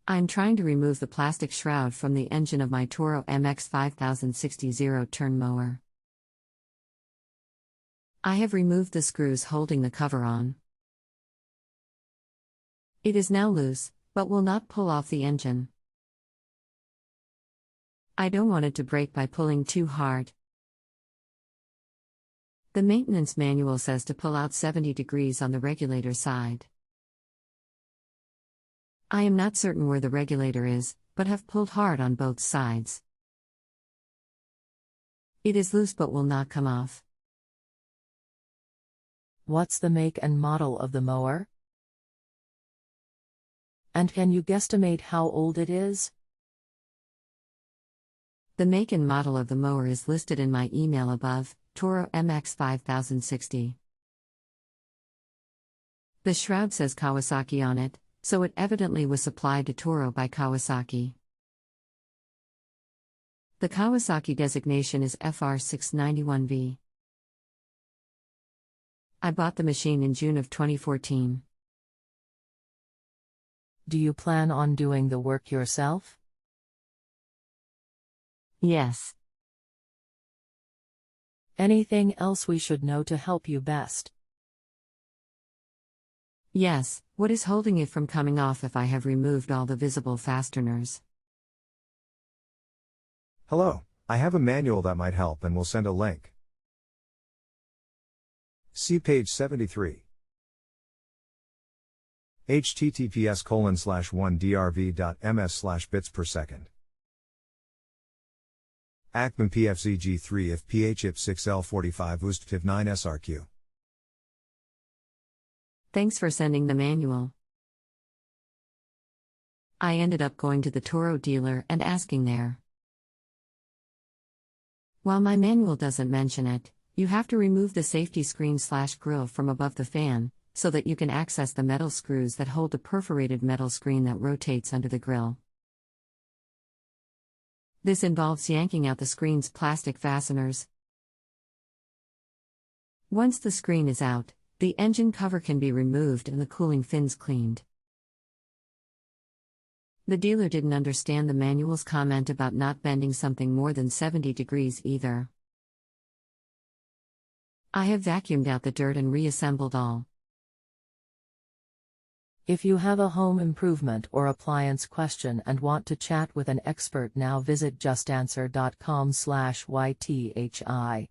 I'm trying to remove the plastic shroud from the engine of my Toro MX5060 zero-turn mower. I have removed the screws holding the cover on. It is now loose, but will not pull off the engine. I don't want it to break by pulling too hard. The maintenance manual says to pull out 70 degrees on the regulator side. I am not certain where the regulator is, but have pulled hard on both sides. It is loose but will not come off. What's the make and model of the mower? And can you guesstimate how old it is? The make and model of the mower is listed in my email above, Toro MX5060. The shroud says Kawasaki on it, so it evidently was supplied to Toro by Kawasaki. The Kawasaki designation is FR691V. I bought the machine in June of 2014. Do you plan on doing the work yourself? Yes. Anything else we should know to help you best? Yes, what is holding it from coming off if I have removed all the visible fasteners? Hello, I have a manual that might help and will send a link. See page 73. https://1drv.ms/bits/second. Acme PFZG3 if PHIP 6L45 UST 9 SRQ. Thanks for sending the manual. I ended up going to the Toro dealer and asking there. While my manual doesn't mention it, you have to remove the safety screen/grill from above the fan, so that you can access the metal screws that hold the perforated metal screen that rotates under the grill. This involves yanking out the screen's plastic fasteners. Once the screen is out, the engine cover can be removed and the cooling fins cleaned. The dealer didn't understand the manual's comment about not bending something more than 70 degrees either. I have vacuumed out the dirt and reassembled all. If you have a home improvement or appliance question and want to chat with an expert now, visit justanswer.com/ythi.